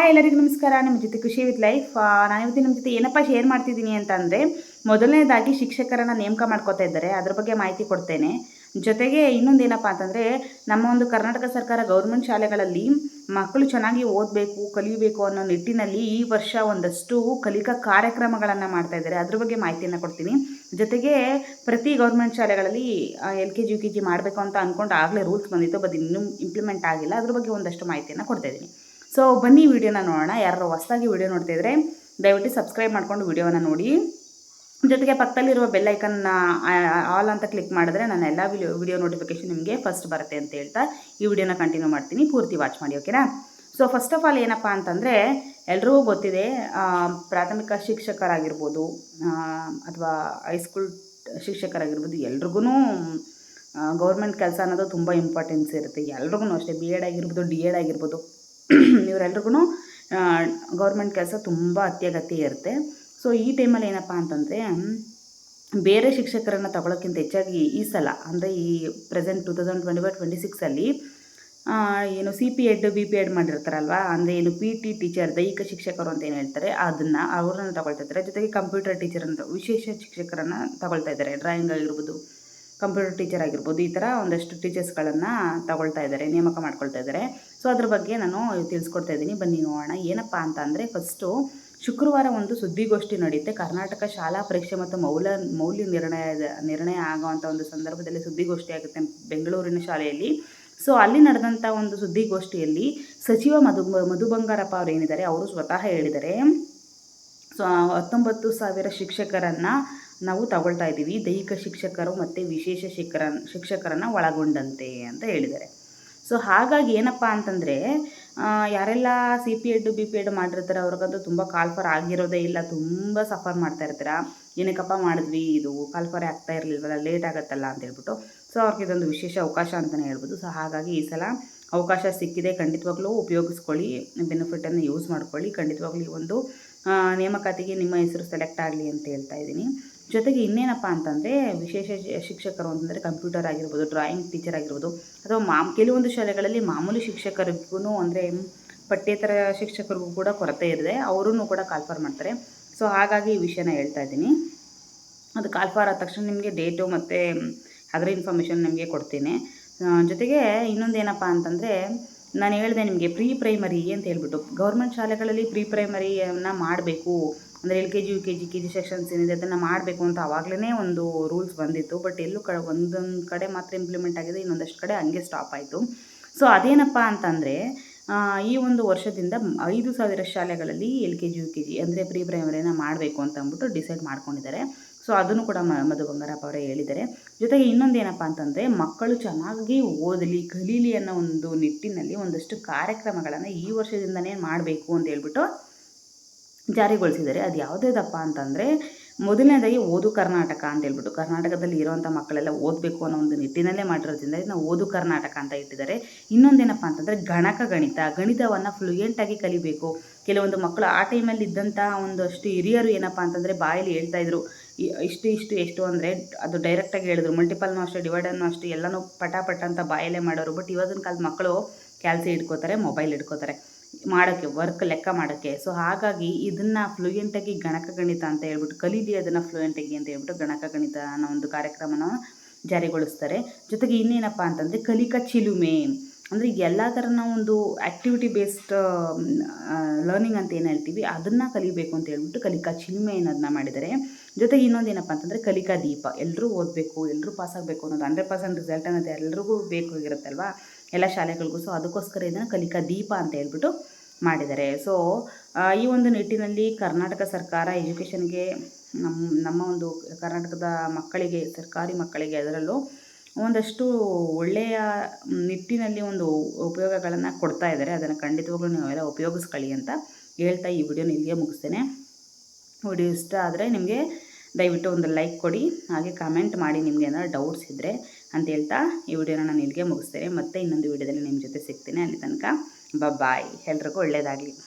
Hi ಎಲ್ಲರಿಗೂ ನಮಸ್ಕಾರ. ನಿಮ್ಮ ಜೊತೆ ಖುಷಿ ವಿತ್ ಲೈಫ್. ನಾನು ಇವತ್ತು ನಿಮ್ಮ ಜೊತೆ ಏನಪ್ಪ ಶೇರ್ ಮಾಡ್ತಿದ್ದೀನಿ ಅಂತಂದರೆ, ಮೊದಲನೇದಾಗಿ ಶಿಕ್ಷಕರನ್ನು ನೇಮಕ ಮಾಡ್ಕೋತಾ ಇದ್ದಾರೆ, ಅದ್ರ ಬಗ್ಗೆ ಮಾಹಿತಿ ಕೊಡ್ತೇನೆ. ಜೊತೆಗೆ ಇನ್ನೊಂದು ಏನಪ್ಪ ಅಂತಂದರೆ, ನಮ್ಮ ಒಂದು ಕರ್ನಾಟಕ ಸರ್ಕಾರ ಗೌರ್ಮೆಂಟ್ ಶಾಲೆಗಳಲ್ಲಿ ಮಕ್ಕಳು ಚೆನ್ನಾಗಿ ಓದಬೇಕು, ಕಲಿಯಬೇಕು ಅನ್ನೋ ನಿಟ್ಟಿನಲ್ಲಿ ಈ ವರ್ಷ ಒಂದಷ್ಟು ಕಲಿಕಾ ಕಾರ್ಯಕ್ರಮಗಳನ್ನು ಮಾಡ್ತಾ ಇದ್ದಾರೆ. ಅದ್ರ ಬಗ್ಗೆ ಮಾಹಿತಿಯನ್ನು ಕೊಡ್ತೀನಿ. ಜೊತೆಗೆ ಪ್ರತಿ ಗೌರ್ಮೆಂಟ್ ಶಾಲೆಗಳಲ್ಲಿ LKG UKG ಮಾಡಬೇಕು ಅಂತ ಅಂದ್ಕೊಂಡು ಆಗಲೇ ರೂಲ್ಸ್ ಬಂದಿತ್ತು, ಬಟ್ ಇನ್ನೂ ಇಂಪ್ಲಿಮೆಂಟ್ ಆಗಿಲ್ಲ. ಅದ್ರ ಬಗ್ಗೆ ಒಂದಷ್ಟು ಮಾಹಿತಿಯನ್ನು ಕೊಡ್ತಾ ಇದ್ದೀನಿ. ಸೊ ಬನ್ನಿ ವಿಡಿಯೋನ ನೋಡೋಣ. ಯಾರು ಹೊಸದಾಗಿ ವಿಡಿಯೋ ನೋಡ್ತಾ ಇದ್ದರೆ ದಯವಿಟ್ಟು ಸಬ್ಸ್ಕ್ರೈಬ್ ಮಾಡ್ಕೊಂಡು ವಿಡಿಯೋನ ನೋಡಿ. ಜೊತೆಗೆ ಪಕ್ಕದಲ್ಲಿರುವ ಬೆಲ್ ಐಕನ್ನ ಆಲ್ ಅಂತ ಕ್ಲಿಕ್ ಮಾಡಿದ್ರೆ ನನ್ನ ಎಲ್ಲ ವಿಡಿಯೋ ನೋಟಿಫಿಕೇಶನ್ ನಿಮಗೆ ಫಸ್ಟ್ ಬರುತ್ತೆ ಅಂತ ಹೇಳ್ತಾ ಈ ವಿಡಿಯೋನ ಕಂಟಿನ್ಯೂ ಮಾಡ್ತೀನಿ. ಪೂರ್ತಿ ವಾಚ್ ಮಾಡಿ, ಓಕೆನಾ? ಸೊ ಫಸ್ಟ್ ಆಫ್ ಆಲ್ ಏನಪ್ಪ ಅಂತಂದರೆ, ಎಲ್ರಿಗೂ ಗೊತ್ತಿದೆ, ಪ್ರಾಥಮಿಕ ಶಿಕ್ಷಕರಾಗಿರ್ಬೋದು ಅಥವಾ ಹೈಸ್ಕೂಲ್ ಶಿಕ್ಷಕರಾಗಿರ್ಬೋದು, ಎಲ್ರಿಗೂ ಗೌರ್ಮೆಂಟ್ ಕೆಲಸ ಅನ್ನೋದು ತುಂಬ ಇಂಪಾರ್ಟೆನ್ಸ್ ಇರುತ್ತೆ. ಎಲ್ರಿಗೂ ಅಷ್ಟೇ, BEd ಆಗಿರ್ಬೋದು, DEd ಆಗಿರ್ಬೋದು, ಇವರೆಲ್ರಿಗೂ ಗೌರ್ಮೆಂಟ್ ಕೆಲಸ ತುಂಬ ಅತ್ಯಗತ್ಯ ಇರುತ್ತೆ. ಸೊ ಈ ಟೈಮಲ್ಲಿ ಏನಪ್ಪ ಅಂತಂದರೆ, ಬೇರೆ ಶಿಕ್ಷಕರನ್ನು ತಗೊಳ್ಳೋಕ್ಕಿಂತ ಹೆಚ್ಚಾಗಿ ಈ ಸಲ ಅಂದರೆ ಈ ಪ್ರೆಸೆಂಟ್ 2025-26 ಏನು CPEd BPEd ಮಾಡಿರ್ತಾರಲ್ವ, ಅಂದರೆ ಏನು PT ಟೀಚರ್, ದೈಹಿಕ ಶಿಕ್ಷಕರು ಅಂತ ಏನು ಹೇಳ್ತಾರೆ, ಅವ್ರನ್ನ ತಗೊಳ್ತಾ ಇದ್ದಾರೆ. ಜೊತೆಗೆ ಕಂಪ್ಯೂಟರ್ ಟೀಚರ್ ಅಂತ ವಿಶೇಷ ಶಿಕ್ಷಕರನ್ನು ತಗೊಳ್ತಾ ಇದ್ದಾರೆ. ಡ್ರಾಯಿಂಗ್ ಆಗಿರ್ಬೋದು, ಕಂಪ್ಯೂಟರ್ ಟೀಚರ್ ಆಗಿರ್ಬೋದು, ಈ ಥರ ಒಂದಷ್ಟು ಟೀಚರ್ಸ್ಗಳನ್ನು ತಗೊಳ್ತಾ ಇದ್ದಾರೆ, ನೇಮಕ ಮಾಡ್ಕೊಳ್ತಾ ಇದ್ದಾರೆ. ಸೊ ಅದ್ರ ಬಗ್ಗೆ ನಾನು ತಿಳಿಸ್ಕೊಡ್ತಾ ಇದ್ದೀನಿ. ಬನ್ನಿ ನೋಡೋಣ. ಏನಪ್ಪ ಅಂತ ಅಂದರೆ, ಫಸ್ಟು ಶುಕ್ರವಾರ ಒಂದು ಸುದ್ದಿಗೋಷ್ಠಿ ನಡೆಯುತ್ತೆ. ಕರ್ನಾಟಕ ಶಾಲಾ ಪರೀಕ್ಷೆ ಮತ್ತು ಮೌಲ್ಯ ನಿರ್ಣಯ ಆಗುವಂಥ ಒಂದು ಸಂದರ್ಭದಲ್ಲಿ ಸುದ್ದಿಗೋಷ್ಠಿ ಆಗುತ್ತೆ ಬೆಂಗಳೂರಿನ ಶಾಲೆಯಲ್ಲಿ. ಸೊ ಅಲ್ಲಿ ನಡೆದಂಥ ಒಂದು ಸುದ್ದಿಗೋಷ್ಠಿಯಲ್ಲಿ ಸಚಿವ ಮಧು ಬಂಗಾರಪ್ಪ ಅವರು ಏನಿದ್ದಾರೆ, ಅವರು ಸ್ವತಃ ಹೇಳಿದ್ದಾರೆ, ಸೊ 19,000 ಶಿಕ್ಷಕರನ್ನು ನಾವು ತಗೊಳ್ತಾ ಇದ್ದೀವಿ, ದೈಹಿಕ ಶಿಕ್ಷಕರು ಮತ್ತು ವಿಶೇಷ ಶಿಕ್ಷಕರನ್ನು ಒಳಗೊಂಡಂತೆ ಅಂತ ಹೇಳಿದ್ದಾರೆ. ಸೊ ಹಾಗಾಗಿ ಏನಪ್ಪ ಅಂತಂದರೆ, ಯಾರೆಲ್ಲ CPEd BPEd ಮಾಡಿರ್ತಾರೆ ಅವ್ರಿಗಂತೂ ತುಂಬ ಕಾಲ್ಫರ್ ಆಗಿರೋದೇ ಇಲ್ಲ, ತುಂಬ ಸಫರ್ ಮಾಡ್ತಾ ಇರ್ತಾರೆ. ಏನಕ್ಕಪ್ಪ ಮಾಡಿದ್ವಿ, ಇದು ಕಾಲ್ಫರೇ ಆಗ್ತಾ ಇರಲಿಲ್ವಲ್ಲ, ಲೇಟ್ ಆಗುತ್ತಲ್ಲ ಅಂತ ಹೇಳ್ಬಿಟ್ಟು. ಸೊ ಅವ್ರಿಗೆ ಇದೊಂದು ವಿಶೇಷ ಅವಕಾಶ ಅಂತಲೇ ಹೇಳ್ಬೋದು. ಸೊ ಹಾಗಾಗಿ ಈ ಸಲ ಅವಕಾಶ ಸಿಕ್ಕಿದೆ, ಖಂಡಿತವಾಗ್ಲೂ ಉಪಯೋಗಿಸ್ಕೊಳ್ಳಿ, ಬೆನಿಫಿಟನ್ನು ಯೂಸ್ ಮಾಡ್ಕೊಳ್ಳಿ. ಖಂಡಿತವಾಗ್ಲೂ ಈ ಒಂದು ನೇಮಕಾತಿಗೆ ನಿಮ್ಮ ಹೆಸರು ಸೆಲೆಕ್ಟ್ ಆಗಲಿ ಅಂತ ಹೇಳ್ತಾ ಇದ್ದೀನಿ. ಜೊತೆಗೆ ಇನ್ನೇನಪ್ಪ ಅಂತಂದರೆ, ವಿಶೇಷ ಶಿಕ್ಷಕರು ಅಂತಂದರೆ ಕಂಪ್ಯೂಟರ್ ಆಗಿರ್ಬೋದು, ಡ್ರಾಯಿಂಗ್ ಟೀಚರ್ ಆಗಿರ್ಬೋದು, ಅಥವಾ ಕೆಲವೊಂದು ಶಾಲೆಗಳಲ್ಲಿ ಮಾಮೂಲಿ ಶಿಕ್ಷಕರಿಗೂ ಅಂದರೆ ಪಠ್ಯೇತರ ಶಿಕ್ಷಕರಿಗೂ ಕೂಡ ಕೊರತೆ ಇದೆ, ಅವರೂ ಕೂಡ ಕಾಲ್ಫರ್ ಮಾಡ್ತಾರೆ. ಸೊ ಹಾಗಾಗಿ ಈ ವಿಷಯನ ಹೇಳ್ತಾ ಇದ್ದೀನಿ. ಅದು ಕಾಲ್ಫರ್ ಆದ ತಕ್ಷಣ ನಿಮಗೆ ಡೇಟು ಮತ್ತು ಅದರ ಇನ್ಫಾರ್ಮೇಷನ್ ನಿಮಗೆ ಕೊಡ್ತೀನಿ. ಜೊತೆಗೆ ಇನ್ನೊಂದು ಏನಪ್ಪ ಅಂತಂದರೆ, ನಾನು ಹೇಳಿದೆ ನಿಮಗೆ ಪ್ರೀ ಪ್ರೈಮರಿ ಅಂತ ಹೇಳ್ಬಿಟ್ಟು, ಗೌರ್ಮೆಂಟ್ ಶಾಲೆಗಳಲ್ಲಿ ಪ್ರೀ ಪ್ರೈಮರಿಯನ್ನು ಮಾಡಬೇಕು ಅಂದರೆ LKG UKG KG ಸೆಕ್ಷನ್ಸ್ ಏನಿದೆ ಅದನ್ನು ಮಾಡಬೇಕು ಅಂತ ಆವಾಗಲೇ ಒಂದು ರೂಲ್ಸ್ ಬಂದಿತ್ತು. ಬಟ್ ಎಲ್ಲೂ ಒಂದೊಂದು ಕಡೆ ಮಾತ್ರ ಇಂಪ್ಲಿಮೆಂಟ್ ಆಗಿದೆ, ಇನ್ನೊಂದಷ್ಟು ಕಡೆ ಹಂಗೆ ಸ್ಟಾಪ್ ಆಯಿತು. ಸೊ ಅದೇನಪ್ಪ ಅಂತಂದರೆ, ಈ ಒಂದು ವರ್ಷದಿಂದ 5,000 ಶಾಲೆಗಳಲ್ಲಿ LKG UKG ಅಂದರೆ ಪ್ರೀ ಪ್ರೈಮರಿನ ಮಾಡಬೇಕು ಅಂತ ಅಂದ್ಬಿಟ್ಟು ಡಿಸೈಡ್ ಮಾಡ್ಕೊಂಡಿದ್ದಾರೆ. ಸೊ ಅದನ್ನು ಕೂಡ ಮಧು ಬಂಗಾರಪ್ಪ ಅವರೇ ಹೇಳಿದ್ದಾರೆ. ಜೊತೆಗೆ ಇನ್ನೊಂದು ಏನಪ್ಪ ಅಂತಂದರೆ, ಮಕ್ಕಳು ಚೆನ್ನಾಗಿ ಓದಲಿ, ಕಲೀಲಿ ಅನ್ನೋ ಒಂದು ನಿಟ್ಟಿನಲ್ಲಿ ಒಂದಷ್ಟು ಕಾರ್ಯಕ್ರಮಗಳನ್ನು ಈ ವರ್ಷದಿಂದನೇ ಮಾಡಬೇಕು ಅಂತ ಹೇಳ್ಬಿಟ್ಟು ಜಾರಿಗೊಳಿಸಿದ್ದಾರೆ. ಅದು ಯಾವುದೇದಪ್ಪ ಅಂತಂದರೆ, ಮೊದಲನೇದಾಗಿ ಓದು ಕರ್ನಾಟಕ ಅಂತ ಹೇಳ್ಬಿಟ್ಟು, ಕರ್ನಾಟಕದಲ್ಲಿ ಇರೋವಂಥ ಮಕ್ಕಳೆಲ್ಲ ಓದಬೇಕು ಅನ್ನೋ ಒಂದು ನಿಟ್ಟಿನಲ್ಲೇ ಮಾಡಿರೋದ್ರಿಂದ ಇದನ್ನ ಓದು ಕರ್ನಾಟಕ ಅಂತ ಇಟ್ಟಿದ್ದಾರೆ. ಇನ್ನೊಂದೇನಪ್ಪ ಅಂತಂದರೆ, ಗಣಿತವನ್ನು ಫ್ಲೂಯೆಂಟಾಗಿ ಕಲಿಬೇಕು. ಕೆಲವೊಂದು ಮಕ್ಕಳು ಆ ಟೈಮಲ್ಲಿ ಇದ್ದಂಥ ಒಂದಷ್ಟು ಹಿರಿಯರು ಏನಪ್ಪ ಅಂತಂದರೆ ಬಾಯಲ್ಲಿ ಹೇಳ್ತಾಯಿದ್ರು, ಇಷ್ಟು ಎಷ್ಟು ಅಂದರೆ ಅದು ಡೈರೆಕ್ಟಾಗಿ ಹೇಳಿದ್ರು. ಮಲ್ಟಿಪಲ್ನೂ ಅಷ್ಟೇ, ಡಿವೈಡನ್ನು ಅಷ್ಟೇ, ಎಲ್ಲನೂ ಪಟ ಅಂತ ಬಾಯಲ್ಲೇ ಮಾಡೋರು. ಬಟ್ ಇವಾಗಿನ ಕಾಲದ ಮಕ್ಕಳು ಕ್ಯಾಲ್ಸಿ ಹಿಡ್ಕೋತಾರೆ, ಮೊಬೈಲ್ ಹಿಡ್ಕೋತಾರೆ ಮಾಡೋಕ್ಕೆ, ವರ್ಕ್ ಲೆಕ್ಕ ಮಾಡೋಕ್ಕೆ. ಸೊ ಹಾಗಾಗಿ ಇದನ್ನು ಫ್ಲೂಯೆಂಟಾಗಿ ಗಣಿತ ಅಂತ ಹೇಳ್ಬಿಟ್ಟು ಕಲೀಲಿ, ಅದನ್ನು ಫ್ಲೂಯೆಂಟಾಗಿ ಅಂತ ಹೇಳ್ಬಿಟ್ಟು ಗಣಿತ ಅನ್ನೋ ಒಂದು ಕಾರ್ಯಕ್ರಮನ ಜಾರಿಗೊಳಿಸ್ತಾರೆ. ಜೊತೆಗೆ ಇನ್ನೇನಪ್ಪ ಅಂತಂದರೆ, ಕಲಿಕಾ ಚಿಲುಮೆ ಅಂದರೆ ಎಲ್ಲ ಥರನ ಒಂದು ಆ್ಯಕ್ಟಿವಿಟಿ ಬೇಸ್ಡ್ ಲರ್ನಿಂಗ್ ಅಂತ ಏನು ಹೇಳ್ತೀವಿ, ಅದನ್ನು ಕಲಿಬೇಕು ಅಂತ ಹೇಳ್ಬಿಟ್ಟು ಕಲಿಕಾ ಚಿಲುಮೆ ಅನ್ನೋದನ್ನ ಮಾಡಿದ್ದಾರೆ. ಜೊತೆಗೆ ಇನ್ನೊಂದು ಏನಪ್ಪ ಅಂತಂದರೆ, ಕಲಿಕಾ ದೀಪ. ಎಲ್ಲರೂ ಓದಬೇಕು, ಎಲ್ಲರೂ ಪಾಸಾಗಬೇಕು ಅನ್ನೋದು 100% ರಿಸಲ್ಟ್ ಅನ್ನೋದು ಎಲ್ರಿಗೂ ಬೇಕಾಗಿರುತ್ತಲ್ವ ಎಲ್ಲ ಶಾಲೆಗಳಿಗೂ. ಸೊ ಅದಕ್ಕೋಸ್ಕರ ಇದನ್ನು ಕಲಿಕಾ ದೀಪ ಅಂತ ಹೇಳ್ಬಿಟ್ಟು ಮಾಡಿದ್ದಾರೆ. ಸೊ ಈ ಒಂದು ನಿಟ್ಟಿನಲ್ಲಿ ಕರ್ನಾಟಕ ಸರ್ಕಾರ ಎಜುಕೇಷನ್ಗೆ ನಮ್ಮ ಒಂದು ಕರ್ನಾಟಕದ ಮಕ್ಕಳಿಗೆ, ಸರ್ಕಾರಿ ಮಕ್ಕಳಿಗೆ ಅದರಲ್ಲೂ ಒಂದಷ್ಟು ಒಳ್ಳೆಯ ನಿಟ್ಟಿನಲ್ಲಿ ಒಂದು ಉಪಯೋಗಗಳನ್ನು ಕೊಡ್ತಾ ಇದ್ದಾರೆ. ಅದನ್ನು ಖಂಡಿತವಾಗ್ಲೂ ನೀವೆಲ್ಲ ಉಪಯೋಗಿಸ್ಕೊಳ್ಳಿ ಅಂತ ಹೇಳ್ತಾ ಈ ವಿಡಿಯೋನ ಇಲ್ಲಿಗೆ ಮುಗಿಸ್ತೇನೆ. ವಿಡಿಯೋ ಇಷ್ಟ ಆದರೆ ನಿಮಗೆ ದಯವಿಟ್ಟು ಒಂದು ಲೈಕ್ ಕೊಡಿ, ಹಾಗೆ ಕಮೆಂಟ್ ಮಾಡಿ ನಿಮಗೆ ಏನಾದ್ರು ಡೌಟ್ಸ್ ಇದ್ದರೆ ಅಂತ ಹೇಳ್ತಾ ಈ ವಿಡಿಯೋನ ನಾನು ಇಲ್ಲಿಗೆ ಮುಗಿಸ್ತೇನೆ. ಮತ್ತೆ ಇನ್ನೊಂದು ವಿಡಿಯೋದಲ್ಲಿ ನಿಮ್ಮ ಜೊತೆ ಸಿಗ್ತೇನೆ. ಅಲ್ಲಿ ತನಕ ಬಾಯ್. ಎಲ್ರಿಗೂ ಒಳ್ಳೆಯದಾಗಲಿ.